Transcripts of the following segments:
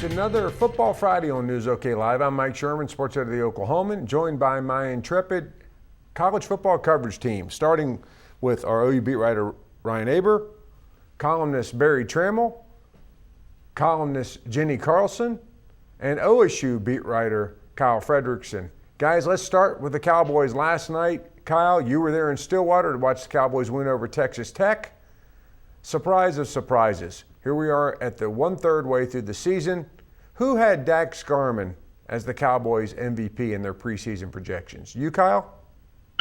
It's another Football Friday on News OK Live. I'm Mike Sherman, sports editor of the Oklahoman, joined by my intrepid college football coverage team, starting with our OU beat writer Ryan Aber, columnist Barry Trammell, columnist Jenny Carlson, and OSU beat writer Kyle Fredrickson. Guys, let's start with the Cowboys last night. Kyle, you were there in Stillwater to watch the Cowboys win over Texas Tech. Surprise of surprises. Here we are at the 1/3 way through the season. Who had Dak Scarman as the Cowboys MVP in their preseason projections? You, Kyle?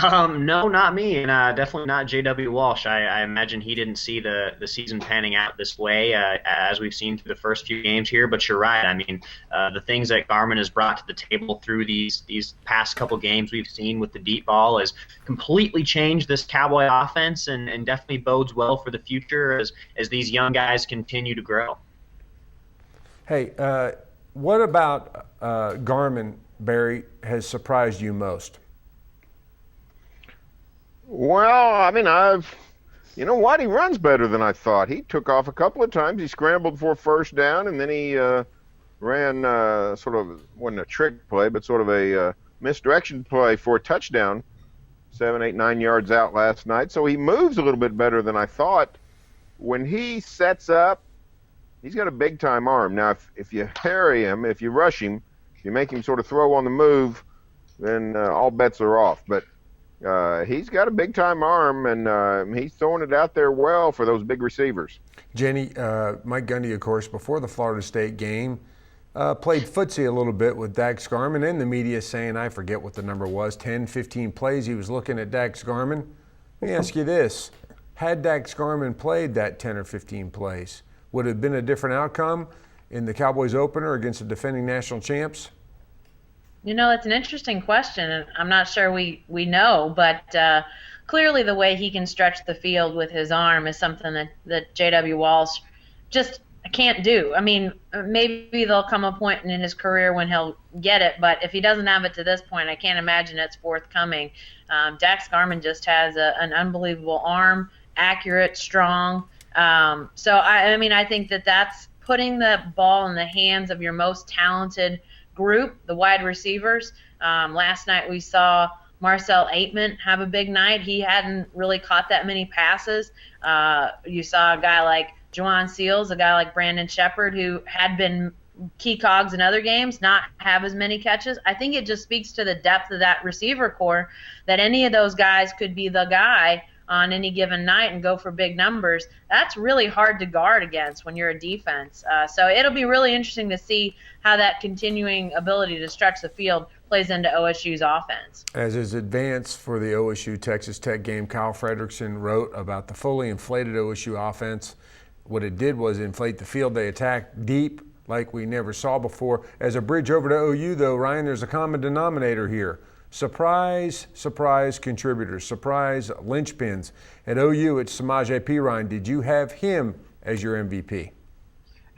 No, not me, and definitely not J.W. Walsh. I imagine he didn't see the season panning out this way, as we've seen through the first few games here. But you're right. I mean, the things that Garmin has brought to the table through these past couple games we've seen with the deep ball has completely changed this Cowboy offense, and definitely bodes well for the future as these young guys continue to grow. Hey, what about Garmin, Barry, has surprised you most? Well, I mean, you know what? He runs better than I thought. He took off a couple of times. He scrambled for a first down, and then he ran sort of, wasn't a trick play, but sort of a misdirection play for a touchdown, 7, 8, 9 yards out last night. So he moves a little bit better than I thought. When he sets up, he's got a big-time arm. Now, if you harry him, if you rush him, if you make him sort of throw on the move, then all bets are off. But he's got a big-time arm, and he's throwing it out there well for those big receivers. Jenny, Mike Gundy, of course, before the Florida State game, played footsie a little bit with Dak Scarman, and the media saying, I forget what the number was, 10, 15 plays he was looking at Dak Scarman. Let me ask you this. Had Dak Scarman played that 10 or 15 plays, would it have been a different outcome in the Cowboys opener against the defending national champs? You know, it's an interesting question, and I'm not sure we know, but clearly the way he can stretch the field with his arm is something that J.W. Walsh just can't do. I mean, maybe there'll come a point in his career when he'll get it, but if he doesn't have it to this point, I can't imagine it's forthcoming. Dak Scarman just has an unbelievable arm, accurate, strong. So, I mean, I think that's putting the ball in the hands of your most talented group, the wide receivers. Last night we saw Marcel Aitman have a big night. He hadn't really caught that many passes. You saw a guy like Juwan Seals, a guy like Brandon Shepard, who had been key cogs in other games, not have as many catches. I think it just speaks to the depth of that receiver core that any of those guys could be the guy on any given night and go for big numbers. That's really hard to guard against when you're a defense. So it'll be really interesting to see how that continuing ability to stretch the field plays into OSU's offense. As his advance for the OSU-Texas Tech game, Kyle Fredrickson wrote about the fully inflated OSU offense. What it did was inflate the field. They attacked deep like we never saw before. As a bridge over to OU, though, Ryan, there's a common denominator here. Surprise contributors, surprise linchpins. At OU, it's Samaje Perine. Did you have him as your MVP?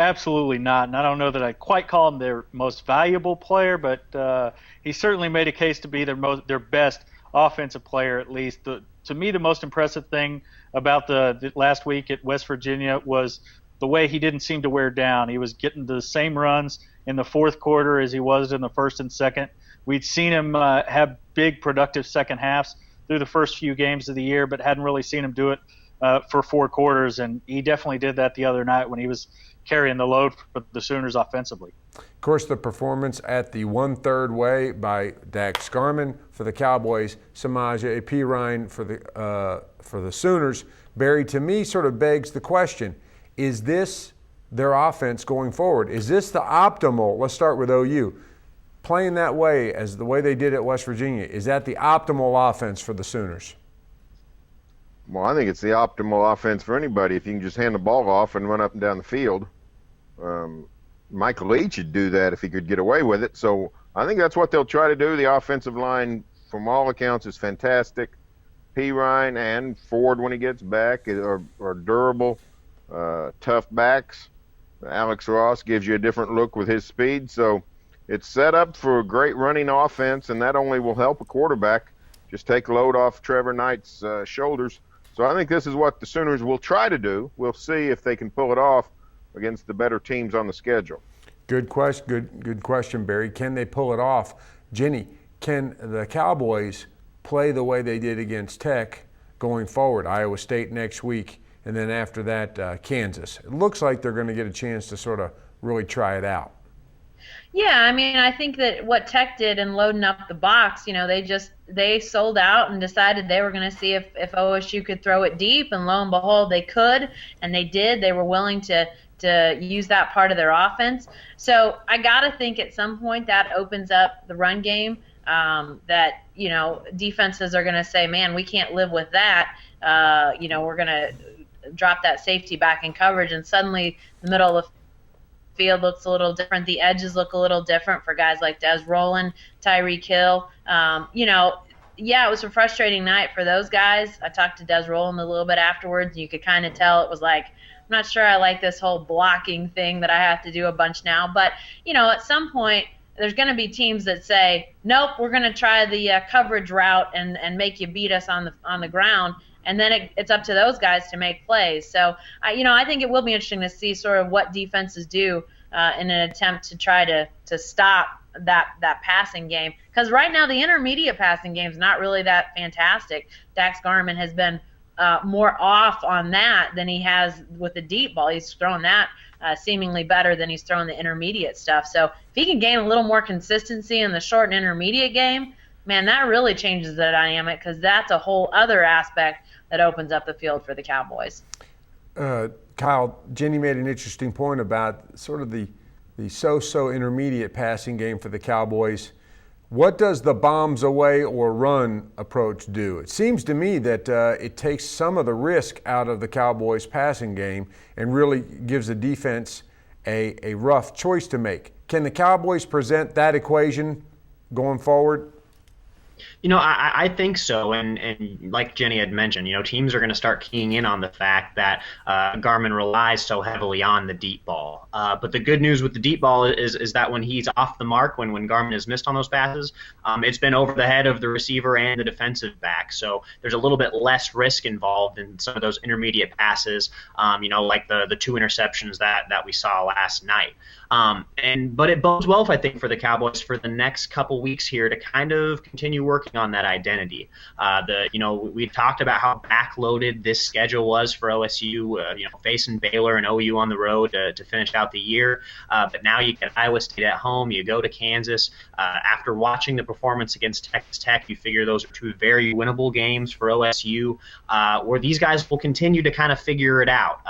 Absolutely not. And I don't know that I quite call him their most valuable player, but he certainly made a case to be their best offensive player, at least. To me, the most impressive thing about the last week at West Virginia was the way he didn't seem to wear down. He was getting the same runs in the fourth quarter as he was in the first and second. We'd seen him have big, productive second halves through the first few games of the year, but hadn't really seen him do it for 4 quarters, and he definitely did that the other night when he was carrying the load for the Sooners offensively. Of course, the performance at the 1/3 way by Dak Scarman for the Cowboys, Samaje Perine for the Sooners. Barry, to me, sort of begs the question, is this their offense going forward? Is this the optimal, let's start with OU, playing that way as the way they did at West Virginia, is that the optimal offense for the Sooners? Well, I think it's the optimal offense for anybody if you can just hand the ball off and run up and down the field. Michael Leach would do that if he could get away with it. So I think that's what they'll try to do. The offensive line, from all accounts, is fantastic. Perine and Ford, when he gets back, are durable, tough backs. Alex Ross gives you a different look with his speed. So it's set up for a great running offense, and that only will help a quarterback just take a load off Trevor Knight's shoulders. So I think this is what the Sooners will try to do. We'll see if they can pull it off against the better teams on the schedule. Good question. Good question, Barry. Can they pull it off? Jenny, can the Cowboys play the way they did against Tech going forward? Iowa State next week, and then after that, Kansas. It looks like they're going to get a chance to sort of really try it out. Yeah, I mean, I think that what Tech did in loading up the box, they sold out and decided they were going to see if OSU could throw it deep, and lo and behold, they could, and they did. They were willing to use that part of their offense. So I got to think at some point that opens up the run game, that, defenses are going to say, man, we can't live with that. We're going to drop that safety back in coverage, and suddenly the middle of the field looks a little different. The edges look a little different for guys like Des Roland, Tyreek Hill. It was a frustrating night for those guys. I talked to Des Roland a little bit afterwards, and you could kind of tell it was like, I'm not sure I like this whole blocking thing that I have to do a bunch now. But, at some point, there's going to be teams that say, nope, we're going to try the coverage route and make you beat us on the ground. And then it's up to those guys to make plays. So, I think it will be interesting to see sort of what defenses do in an attempt to try to stop that passing game. Because right now the intermediate passing game is not really that fantastic. Dax Garman has been more off on that than he has with the deep ball. He's thrown that seemingly better than he's thrown the intermediate stuff. So if he can gain a little more consistency in the short and intermediate game, man, that really changes the dynamic, because that's a whole other aspect that opens up the field for the Cowboys. Kyle, Jenny made an interesting point about sort of the so-so intermediate passing game for the Cowboys. What does the bombs away or run approach do? It seems to me that it takes some of the risk out of the Cowboys' passing game and really gives the defense a rough choice to make. Can the Cowboys present that equation going forward? I think so, and like Jenny had mentioned, teams are going to start keying in on the fact that Garmin relies so heavily on the deep ball. But the good news with the deep ball is that when he's off the mark, when Garmin has missed on those passes, it's been over the head of the receiver and the defensive back. So there's a little bit less risk involved in some of those intermediate passes, like the 2 interceptions that we saw last night. But it bodes well, I think, for the Cowboys for the next couple weeks here to kind of continue working on that identity. We talked about how backloaded this schedule was for OSU, facing Baylor and OU on the road to finish out the year. But now you get Iowa State at home, you go to Kansas. After watching the performance against Texas Tech, you figure those are 2 very winnable games for OSU, where these guys will continue to kind of figure it out,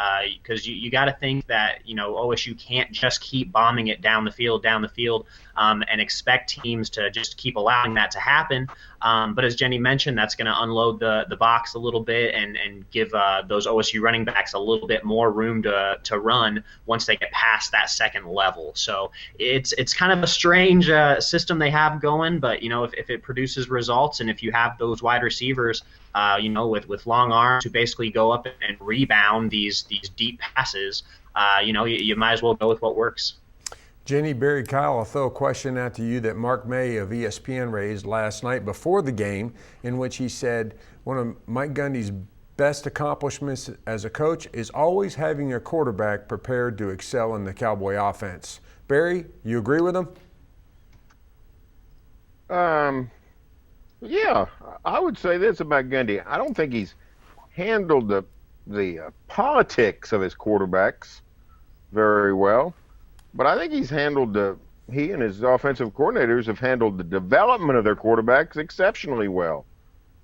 because you got to think that OSU can't just keep bombing it down the field, and expect teams to just keep allowing that to happen. But as Jenny mentioned, that's going to unload the box a little bit and give those OSU running backs a little bit more room to run once they get past that second level. So it's kind of a strange system they have going, but if it produces results, and if you have those wide receivers with long arms who basically go up and rebound these deep passes, you might as well go with what works. Jenny, Barry, Kyle, I'll throw a question out to you that Mark May of ESPN raised last night before the game, in which he said one of Mike Gundy's best accomplishments as a coach is always having your quarterback prepared to excel in the Cowboy offense. Barry, you agree with him? Yeah, I would say this about Gundy. I don't think he's handled the politics of his quarterbacks very well. But I think he and his offensive coordinators have handled the development of their quarterbacks exceptionally well.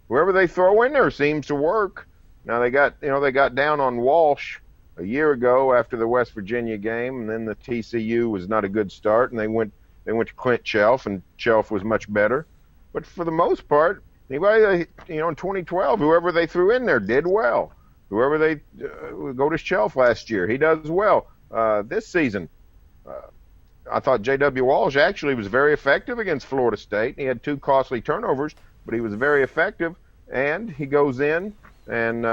Whoever they throw in there seems to work. Now they got down on Walsh a year ago after the West Virginia game, and then the TCU was not a good start, and they went to Clint Chelf, and Chelf was much better. But for the most part, anybody in 2012, whoever they threw in there did well. Whoever they go to Chelf last year, he does well. This season, I thought J.W. Walsh actually was very effective against Florida State. He had 2 costly turnovers, but he was very effective. And he goes in and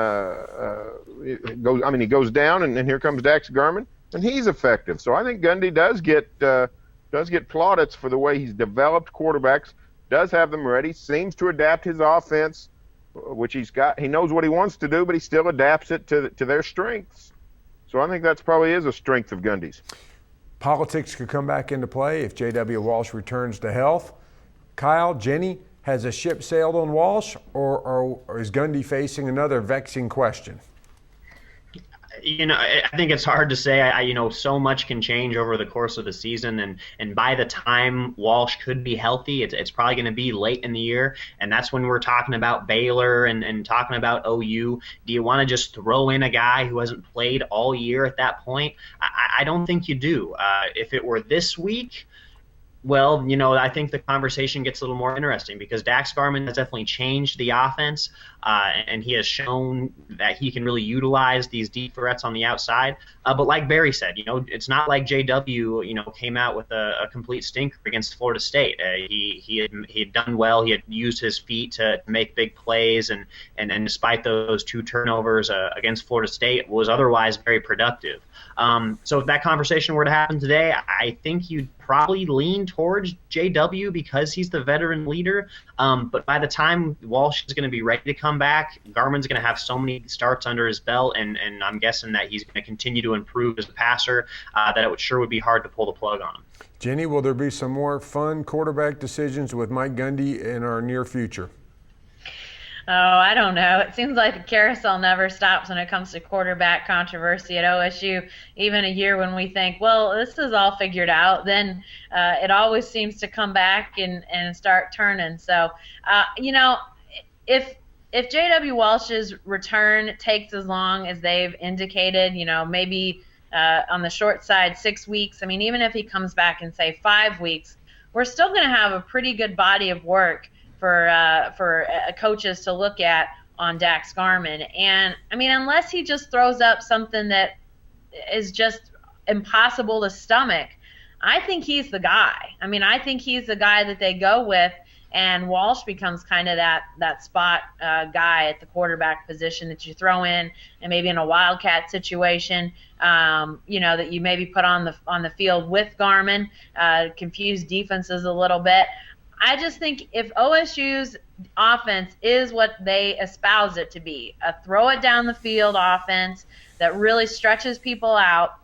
he goes down, and here comes Dax Garman, and he's effective. So I think Gundy does get plaudits for the way he's developed quarterbacks, does have them ready, seems to adapt his offense, which he's got. He knows what he wants to do, but he still adapts it to their strengths. So I think that's probably is a strength of Gundy's. Politics could come back into play if J.W. Walsh returns to health. Kyle, Jenny, has a ship sailed on Walsh, or is Gundy facing another vexing question? I think it's hard to say. So much can change over the course of the season, and by the time Walsh could be healthy, it's probably going to be late in the year, and that's when we're talking about Baylor and talking about OU. Do you want to just throw in a guy who hasn't played all year at that point? I don't think you do. If it were this week, well, I think the conversation gets a little more interesting because Dax Garman has definitely changed the offense, and he has shown that he can really utilize these deep threats on the outside. But like Barry said, it's not like JW, came out with a complete stinker against Florida State. He had done well. He had used his feet to make big plays, and despite those 2 turnovers against Florida State, was otherwise very productive. So if that conversation were to happen today, I think you'd probably lean towards JW because he's the veteran leader. But by the time Walsh is going to be ready to come back, Garman's going to have so many starts under his belt, and I'm guessing that he's going to continue to improve as a passer, that it would be hard to pull the plug on him. Jenny, will there be some more fun quarterback decisions with Mike Gundy in our near future? Oh, I don't know. It seems like the carousel never stops when it comes to quarterback controversy at OSU. Even a year when we think, well, this is all figured out, then it always seems to come back and start turning. So, if J.W. Walsh's return takes as long as they've indicated, maybe on the short side 6 weeks, even if he comes back in, say, 5 weeks, we're still going to have a pretty good body of work for coaches to look at on Dax Garman. And, unless he just throws up something that is just impossible to stomach, I think he's the guy. I think he's the guy that they go with, and Walsh becomes kind of that spot guy at the quarterback position that you throw in, and maybe in a wildcat situation, that you maybe put on the field with Garman, confuse defenses a little bit. I just think if OSU's offense is what they espouse it to be, a throw it down the field offense that really stretches people out,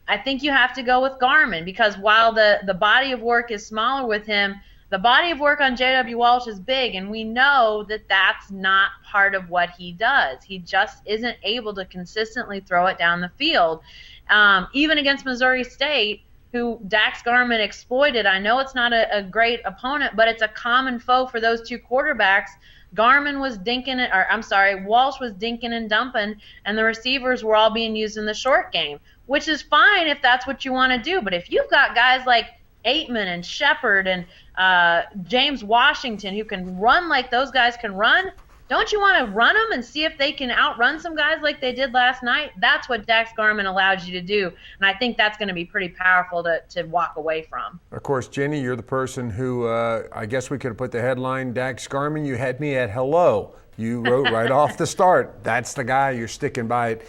I think you have to go with Garman, because while the body of work is smaller with him, the body of work on J.W. Walsh is big, and we know that that's not part of what he does. He just isn't able to consistently throw it down the field. Even against Missouri State, who Dax Garman exploited. I know it's not a great opponent, but it's a common foe for those 2 quarterbacks. Walsh was dinking and dumping, and the receivers were all being used in the short game, which is fine if that's what you want to do. But if you've got guys like Aitman and Shepard and James Washington who can run like those guys can run, don't you want to run them and see if they can outrun some guys like they did last night? That's what Dax Garman allows you to do, and I think that's going to be pretty powerful to walk away from. Of course, Jenny, you're the person who, I guess we could have put the headline, Dax Garman, you had me at hello. You wrote right off the start. That's the guy, you're sticking by it.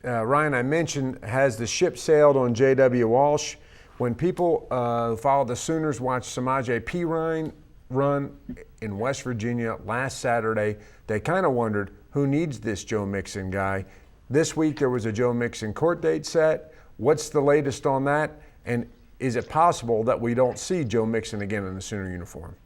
Ryan, I mentioned, has the ship sailed on J.W. Walsh? When people who follow the Sooners watch Samaje Perine run in West Virginia last Saturday, they kind of wondered, who needs this Joe Mixon guy? This week there was a Joe Mixon court date set. What's the latest on that? And is it possible that we don't see Joe Mixon again in the Sooner uniform?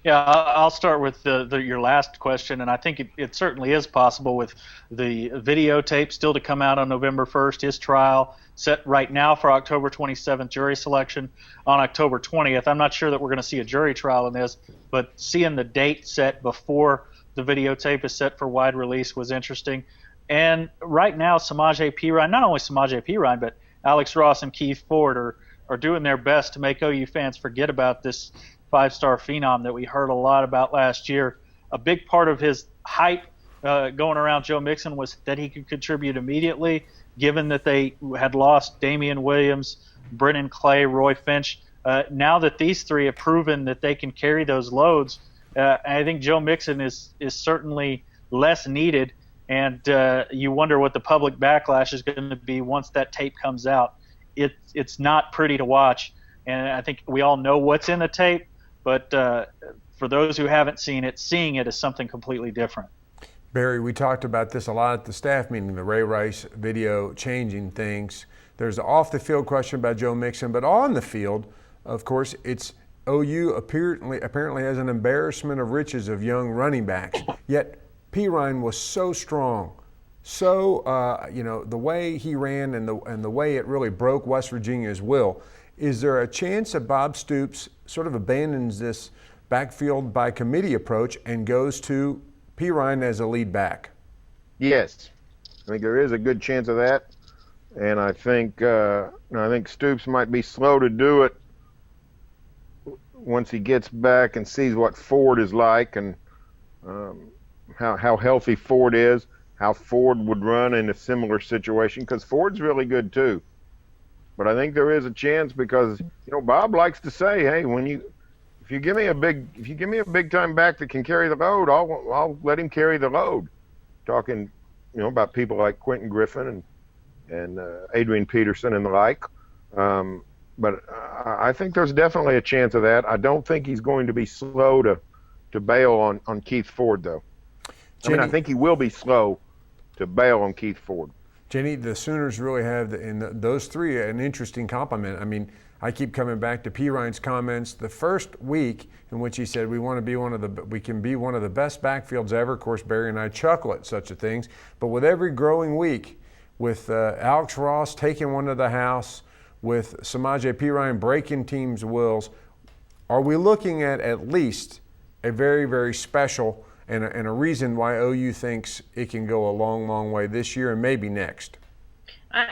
Yeah, I'll start with your last question, and I think it certainly is possible with the videotape still to come out on November 1st, his trial set right now for October 27th, jury selection on October 20th. I'm not sure that we're going to see a jury trial in this, but seeing the date set before the videotape is set for wide release was interesting. And right now, Samaje Perine, not only Samaje Perine, but Alex Ross and Keith Ford are doing their best to make OU fans forget about this 5-star phenom that we heard a lot about last year. A big part of his hype going around Joe Mixon was that he could contribute immediately, given that they had lost Damian Williams, Brennan Clay, Roy Finch. Now that these 3 have proven that they can carry those loads, I think Joe Mixon is certainly less needed, and you wonder what the public backlash is going to be once that tape comes out. It's not pretty to watch, and I think we all know what's in the tape, but for those who haven't seen it, seeing it is something completely different. Barry, we talked about this a lot at the staff meeting, the Ray Rice video changing things. There's an off-the-field question about Joe Mixon, but on the field, of course, it's OU apparently has an embarrassment of riches of young running backs. Yet Perine was so strong, so the way he ran and the way it really broke West Virginia's will. Is there a chance that Bob Stoops sort of abandons this backfield by committee approach and goes to Perine as a lead back? Yes, I think there is a good chance of that, and I think Stoops might be slow to do it once he gets back and sees what Ford is like and how healthy Ford is, how Ford would run in a similar situation, because Ford's really good too. But I think there is a chance because Bob likes to say, hey, if you give me a big time back that can carry the load, I'll let him carry the load. Talking about people like Quentin Griffin and Adrian Peterson and the like. But I think there's definitely a chance of that. I don't think he's going to be slow to bail on Keith Ford, though. Jenny, I think he will be slow to bail on Keith Ford. Jenny, the Sooners really have, those three, an interesting compliment. I mean, I keep coming back to Perine's comments the first week in which he said we can be one of the best backfields ever. Of course, Barry and I chuckle at such a things. But with every growing week, with Alex Ross taking one to the house, with Samaje Perine breaking teams' wills, are we looking at least a very, very special and a reason why OU thinks it can go a long, long way this year and maybe next?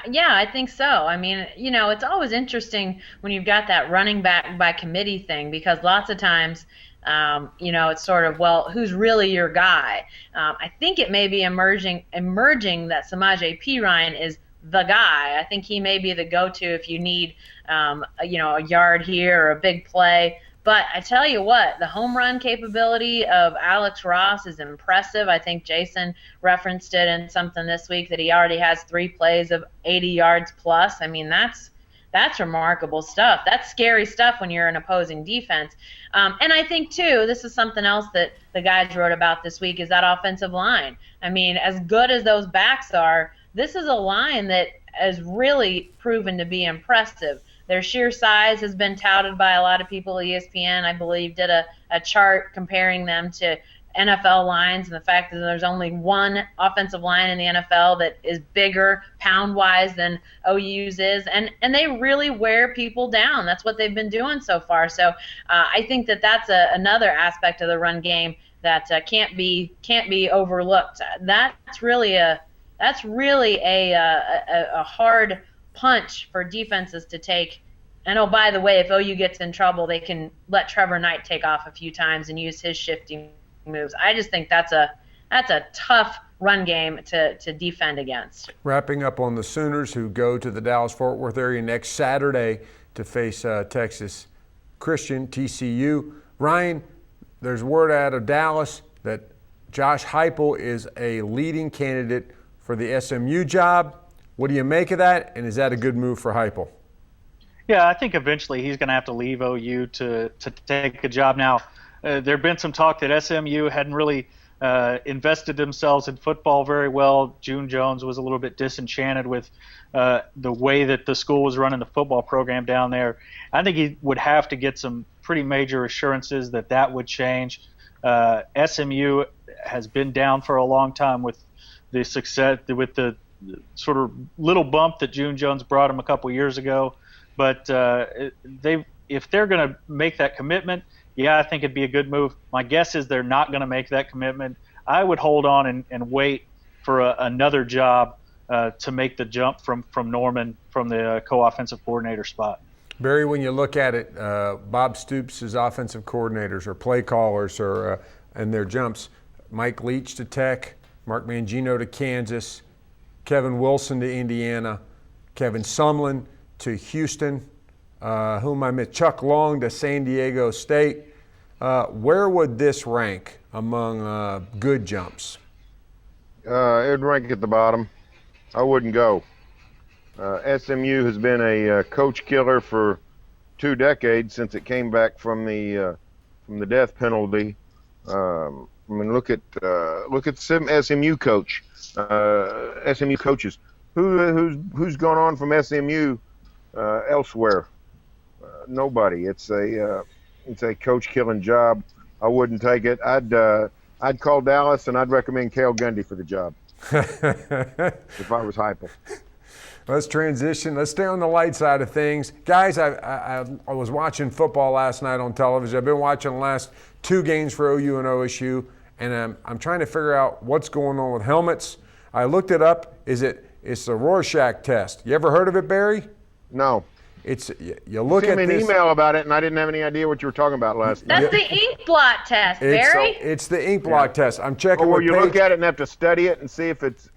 Yeah, I think so. I mean, it's always interesting when you've got that running back by committee thing, because lots of times, it's sort of, well, who's really your guy? I think it may be emerging that Samaje Perine is the guy. I think he may be the go-to if you need, a yard here or a big play. But I tell you what, the home run capability of Alex Ross is impressive. I think Jason referenced it in something this week that he already has 3 plays of 80 yards plus. I mean, that's remarkable stuff. That's scary stuff when you're an opposing defense. And I think, too, this is something else that the guys wrote about this week, is that offensive line. I mean, as good as those backs are, this is a line that has really proven to be impressive. Their sheer size has been touted by a lot of people. ESPN, I believe, did a chart comparing them to NFL lines, and the fact that there's only one offensive line in the NFL that is bigger pound-wise than OU's is, and they really wear people down. That's what they've been doing so far. So I think that's another aspect of the run game that can't be overlooked. That's really a hard punch for defenses to take. And oh, by the way, if OU gets in trouble, they can let Trevor Knight take off a few times and use his shifting moves. I just think that's a tough run game to defend against. Wrapping up on the Sooners, who go to the Dallas-Fort Worth area next Saturday to face Texas Christian, TCU. Ryan, there's word out of Dallas that Josh Heupel is a leading candidate for the SMU job. What do you make of that, and is that a good move for Heupel? Yeah, I think eventually he's going to have to leave OU to take a job. Now, there had been some talk that SMU hadn't really invested themselves in football very well. June Jones was a little bit disenchanted with the way that the school was running the football program down there. I think he would have to get some pretty major assurances that would change. SMU has been down for a long time with the success, with the sort of little bump that June Jones brought him a couple years ago. But if they're going to make that commitment, yeah, I think it'd be a good move. My guess is they're not going to make that commitment. I would hold on and wait for another job to make the jump from Norman from the co-offensive coordinator spot. Barry, when you look at it, Bob Stoops' offensive coordinators or play callers and their jumps, Mike Leach to Tech, Mark Mangino to Kansas, Kevin Wilson to Indiana, Kevin Sumlin to Houston, whom I met, Chuck Long to San Diego State. Where would this rank among good jumps? It would rank at the bottom. I wouldn't go. SMU has been a coach killer for 2 decades since it came back from the death penalty. I mean, look at some SMU coaches. Who's gone on from SMU elsewhere? Nobody. It's a coach killing job. I wouldn't take it. I'd call Dallas and I'd recommend Cale Gundy for the job if I was Heupel. Let's transition. Let's stay on the light side of things. Guys, I was watching football last night on television. I've been watching the last 2 games for OU and OSU, and I'm trying to figure out what's going on with helmets. I looked it up. It's the Rorschach test. You ever heard of it, Barry? No. You look at me an this. email about it, and I didn't have any idea what you were talking about last night. That's the ink blot test, Barry. It's the ink blot test. I'm checking. Where you look at it and have to study it and see if it's.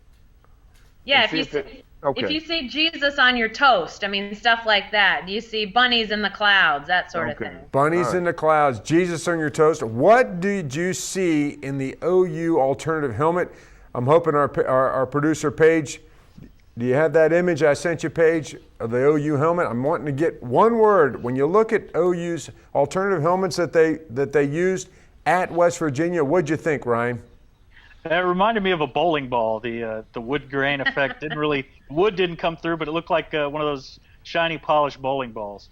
Yeah, if you see Jesus on your toast, I mean, stuff like that. Do you see bunnies in the clouds, that sort of thing? Bunnies in the clouds, Jesus on your toast. What did you see in the OU alternative helmet? I'm hoping our producer, Paige, do you have that image I sent you, Paige, of the OU helmet? I'm wanting to get one word. When you look at OU's alternative helmets that they used at West Virginia, what'd you think, Ryan? It reminded me of a bowling ball. The wood grain effect wood didn't come through, but it looked like one of those shiny, polished bowling balls.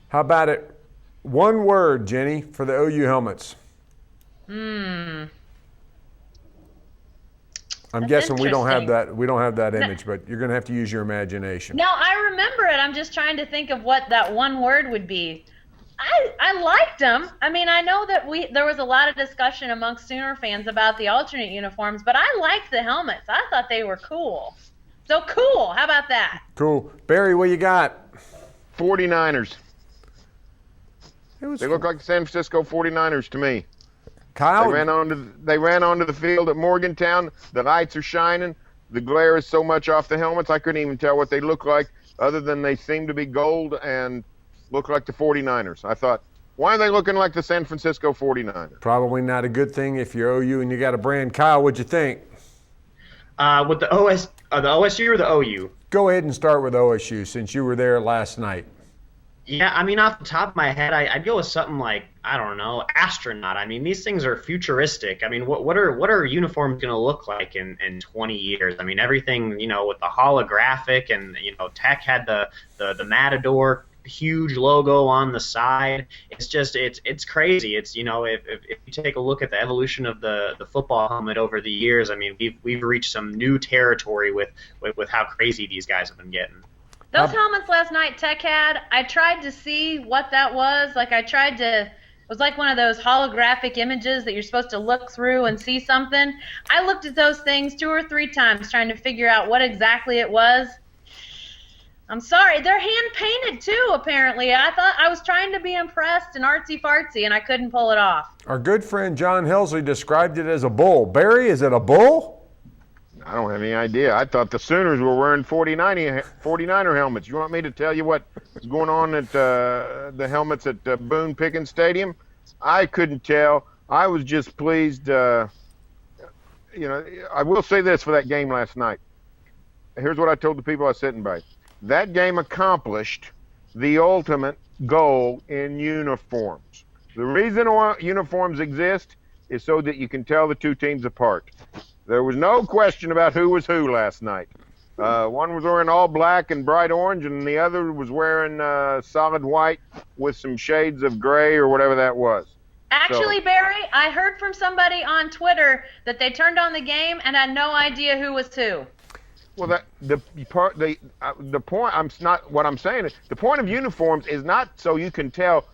How about it? One word, Jenny, for the OU helmets. I'm guessing we don't have that. We don't have that image, but you're going to have to use your imagination. No, I remember it. I'm just trying to think of what that one word would be. I liked them. I mean, I know that there was a lot of discussion amongst Sooner fans about the alternate uniforms, but I liked the helmets. I thought they were cool. So cool. How about that? Cool. Barry, what you got? 49ers. They look like the San Francisco 49ers to me. Kyle? They ran onto the field at Morgantown. The lights are shining. The glare is so much off the helmets, I couldn't even tell what they look like, other than they seem to be gold and look like the 49ers. I thought, why are they looking like the San Francisco 49ers? Probably not a good thing if you're OU and you got a brand. Kyle, what'd you think? With the OSU or the OU? Go ahead and start with OSU since you were there last night. Yeah, I mean, off the top of my head, I'd go with something like, I don't know, astronaut. I mean, these things are futuristic. I mean, what are uniforms going to look like in 20 years? I mean, everything, with the holographic and, Tech had the Matador huge logo on the side. It's just, it's crazy. It's, if you take a look at the evolution of the football helmet over the years, I mean, we've reached some new territory with how crazy these guys have been getting. Those helmets last night Tech had, I tried to see what that was. It was like one of those holographic images that you're supposed to look through and see something. I looked at those things 2 or 3 times trying to figure out what exactly it was. I'm sorry, they're hand-painted too, apparently. I was trying to be impressed and artsy-fartsy, and I couldn't pull it off. Our good friend John Helsley described it as a bull. Barry, is it a bull? I don't have any idea. I thought the Sooners were wearing 49er helmets. You want me to tell you what was going on at the helmets at Boone Pickens Stadium? I couldn't tell. I was just pleased. I will say this for that game last night. Here's what I told the people I was sitting by. That game accomplished the ultimate goal in uniforms. The reason uniforms exist is so that you can tell the 2 teams apart. There was no question about who was who last night. One was wearing all black and bright orange, and the other was wearing solid white with some shades of gray or whatever that was. Actually, Barry, I heard from somebody on Twitter that they turned on the game and had no idea who was who. Well, the point. What I'm saying is the point of uniforms is not so you can tell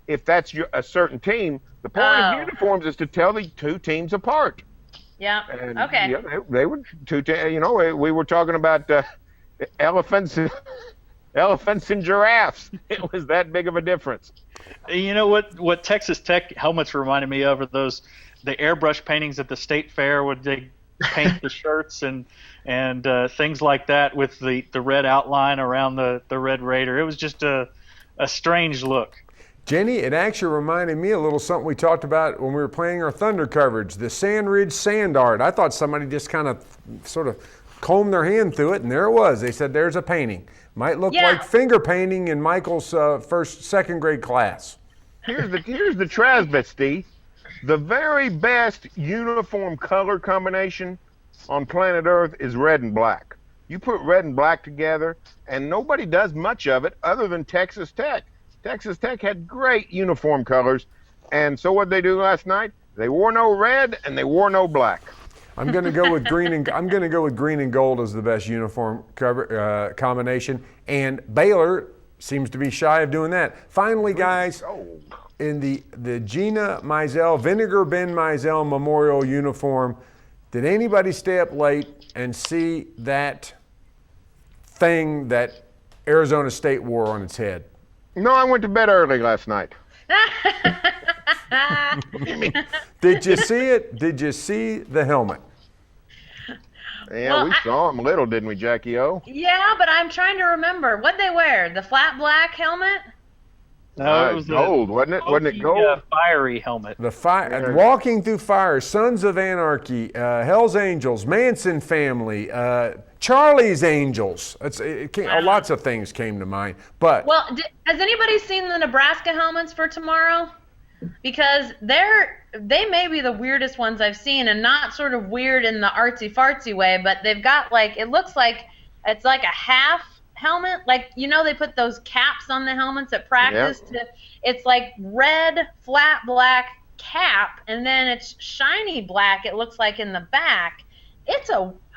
if that's a certain team. The point of uniforms is to tell the 2 teams apart. Yeah. And, okay. Yeah, they were 2. We were talking about elephants and giraffes. It was that big of a difference. You know what Texas Tech helmets reminded me of are the airbrush paintings at the state fair where they paint the shirts and things like that with the red outline around the Red Raider. It was just a strange look. Jenny, it actually reminded me a little something we talked about when we were playing our Thunder coverage, the Sand Ridge sand art. I thought somebody just kind of sort of combed their hand through it, and there it was. They said, there's a painting. Might look like finger painting in Michael's second grade class. Here's the travesty. The very best uniform color combination on planet Earth is red and black. You put red and black together, and nobody does much of it other than Texas Tech. Texas Tech had great uniform colors, and so what they do last night? They wore no red and they wore no black. I'm going to go with green and gold as the best uniform combination, and Baylor seems to be shy of doing that. Finally, guys, in the Gina Mizell, Vinegar Ben Mizell Memorial uniform, did anybody stay up late and see that thing that Arizona State wore on its head? No, I went to bed early last night. Did you see it? Did you see the helmet? Yeah, Well, we saw him little, didn't we, Jackie O? Yeah, but I'm trying to remember. What'd they wear? The flat black helmet? No, it was gold, wasn't it? Wasn't it gold? Fiery helmet. The fire, walking through fire, Sons of Anarchy, Hell's Angels, Manson family, Charlie's Angels. Lots of things came to mind. But Well, has anybody seen the Nebraska helmets for tomorrow? Because they may be the weirdest ones I've seen, and not sort of weird in the artsy fartsy way, but they've got it looks like it's like a half helmet. Like, they put those caps on the helmets at practice. It's like red, flat black cap, and then it's shiny black, it looks like, in the back.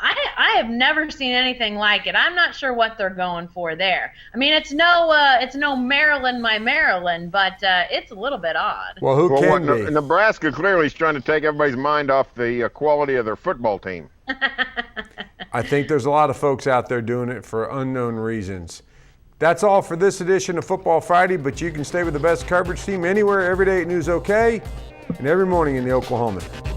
I have never seen anything like it. I'm not sure what they're going for there. I mean, it's no Maryland, my Maryland, but it's a little bit odd. well, who can be? Nebraska clearly is trying to take everybody's mind off the quality of their football team. I think there's a lot of folks out there doing it for unknown reasons. That's all for this edition of Football Friday, but you can stay with the best coverage team anywhere, every day at News OK, and every morning in the Oklahoman.